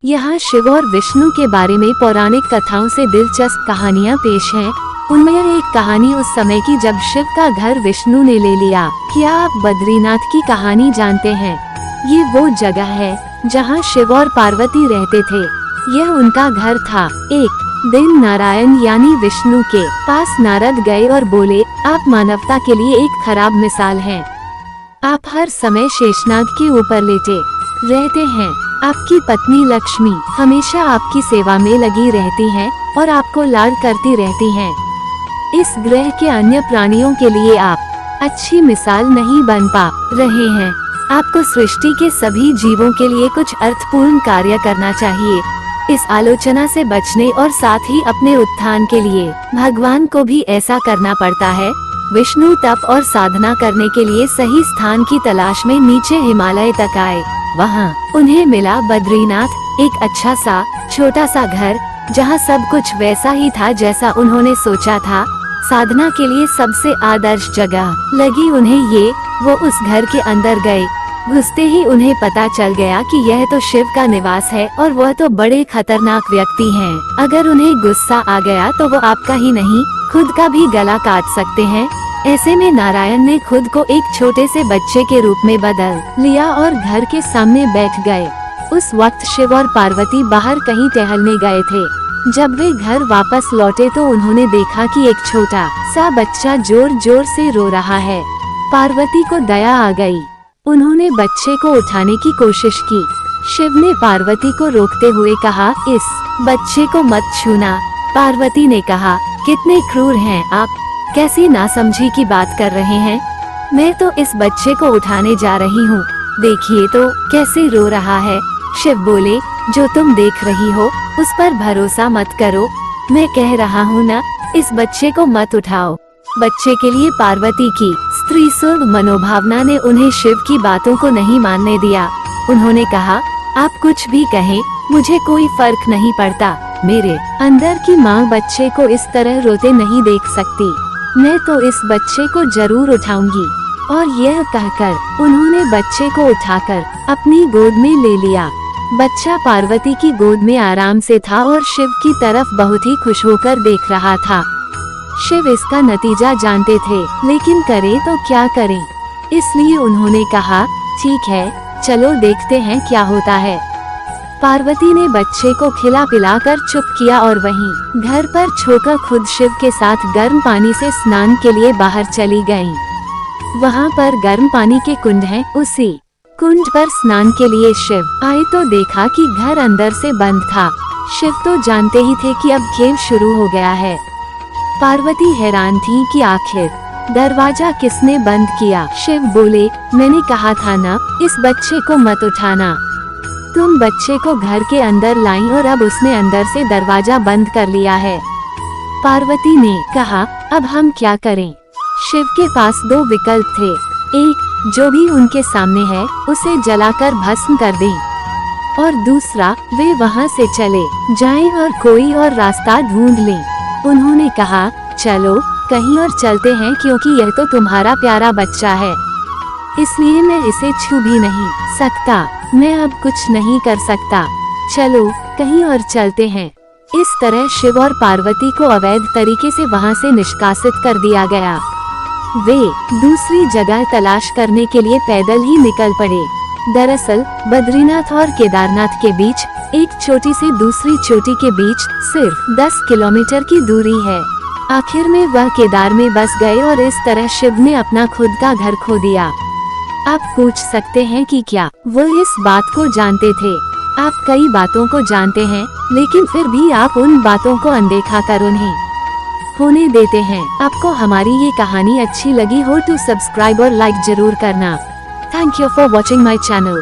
यहाँ शिव और विष्णु के बारे में पौराणिक कथाओं से दिलचस्प कहानियाँ पेश हैं। उनमें एक कहानी उस समय की जब शिव का घर विष्णु ने ले लिया। क्या आप बद्रीनाथ की कहानी जानते हैं? ये वो जगह है जहाँ शिव और पार्वती रहते थे। यह उनका घर था। एक दिन नारायण यानी विष्णु के पास नारद गए और बोले, आप मानवता के लिए एक खराब मिसाल हैं। आप हर समय शेषनाग के ऊपर लेटे रहते हैं। आपकी पत्नी लक्ष्मी हमेशा आपकी सेवा में लगी रहती हैं और आपको लाड करती रहती हैं। इस ग्रह के अन्य प्राणियों के लिए आप अच्छी मिसाल नहीं बन पा रहे हैं। आपको सृष्टि के सभी जीवों के लिए कुछ अर्थपूर्ण कार्य करना चाहिए। इस आलोचना से बचने और साथ ही अपने उत्थान के लिए भगवान को भी ऐसा करना पड़ता है। विष्णु तप और साधना करने के लिए सही स्थान की तलाश में नीचे हिमालय तक आए। वहाँ उन्हें मिला बद्रीनाथ, एक अच्छा सा छोटा सा घर जहाँ सब कुछ वैसा ही था जैसा उन्होंने सोचा था। साधना के लिए सबसे आदर्श जगह लगी उन्हें ये। वो उस घर के अंदर गए। घुसते ही उन्हें पता चल गया कि यह तो शिव का निवास है और वह तो बड़े खतरनाक व्यक्ति हैं। अगर उन्हें गुस्सा आ गया तो वो आपका ही नहीं खुद का भी गला काट सकते हैं। ऐसे में नारायण ने खुद को एक छोटे से बच्चे के रूप में बदल लिया और घर के सामने बैठ गए। उस वक्त शिव और पार्वती बाहर कहीं टहलने गए थे। जब वे घर वापस लौटे तो उन्होंने देखा कि एक छोटा सा बच्चा जोर जोर से रो रहा है। पार्वती को दया आ गई। उन्होंने बच्चे को उठाने की कोशिश की। शिव ने पार्वती को रोकते हुए कहा, इस बच्चे को मत छूना। पार्वती ने कहा, कितने क्रूर हैं आप, कैसी नासमझी की बात कर रहे हैं। मैं तो इस बच्चे को उठाने जा रही हूँ, देखिए तो कैसे रो रहा है। शिव बोले, जो तुम देख रही हो उस पर भरोसा मत करो। मैं कह रहा हूँ ना, इस बच्चे को मत उठाओ। बच्चे के लिए पार्वती की स्त्री सुलभ मनोभावना ने उन्हें शिव की बातों को नहीं मानने दिया। उन्होंने कहा, आप कुछ भी कहें, मुझे कोई फर्क नहीं पड़ता। मेरे अंदर की माँ बच्चे को इस तरह रोते नहीं देख सकती। मैं तो इस बच्चे को जरूर उठाऊंगी। और यह कहकर उन्होंने बच्चे को उठाकर अपनी गोद में ले लिया। बच्चा पार्वती की गोद में आराम से था और शिव की तरफ बहुत ही खुश होकर देख रहा था। शिव इसका नतीजा जानते थे, लेकिन करे तो क्या करें। इसलिए उन्होंने कहा, ठीक है, चलो देखते हैं क्या होता है। पार्वती ने बच्चे को खिला पिलाकर चुप किया और वहीं घर पर छोकर खुद शिव के साथ गर्म पानी से स्नान के लिए बाहर चली गईं। वहाँ पर गर्म पानी के कुंड हैं। उसी कुंड पर स्नान के लिए शिव आए तो देखा कि घर अंदर से बंद था। शिव तो जानते ही थे कि अब खेल शुरू हो गया है। पार्वती हैरान थी कि आखिर दरवाजा किसने बंद किया। शिव बोले, मैंने कहा था ना, इस बच्चे को मत उठाना। तुम बच्चे को घर के अंदर लाई और अब उसने अंदर से दरवाजा बंद कर लिया है। पार्वती ने कहा, अब हम क्या करें? शिव के पास दो विकल्प थे। एक, जो भी उनके सामने है उसे जलाकर भस्म कर दें, और दूसरा, वे वहां से चले जाएं और कोई और रास्ता ढूंढ लें। उन्होंने कहा, चलो कहीं और चलते हैं, क्योंकि यह तो तुम्हारा प्यारा बच्चा है, इसलिए मैं इसे छू भी नहीं सकता। मैं अब कुछ नहीं कर सकता, चलो कहीं और चलते हैं। इस तरह शिव और पार्वती को अवैध तरीके से वहां से निष्कासित कर दिया गया। वे दूसरी जगह तलाश करने के लिए पैदल ही निकल पड़े। दरअसल बद्रीनाथ और केदारनाथ के बीच एक चोटी से दूसरी चोटी के बीच सिर्फ 10 किलोमीटर की दूरी है। आखिर में वह केदार में बस गए और इस तरह शिव ने अपना खुद का घर खो दिया। आप पूछ सकते हैं कि क्या वो इस बात को जानते थे? आप कई बातों को जानते हैं, लेकिन फिर भी आप उन बातों को अनदेखा कर उन्हें होने देते हैं। आपको हमारी ये कहानी अच्छी लगी हो तो सब्सक्राइब और लाइक जरूर करना। Thank you for watching my channel.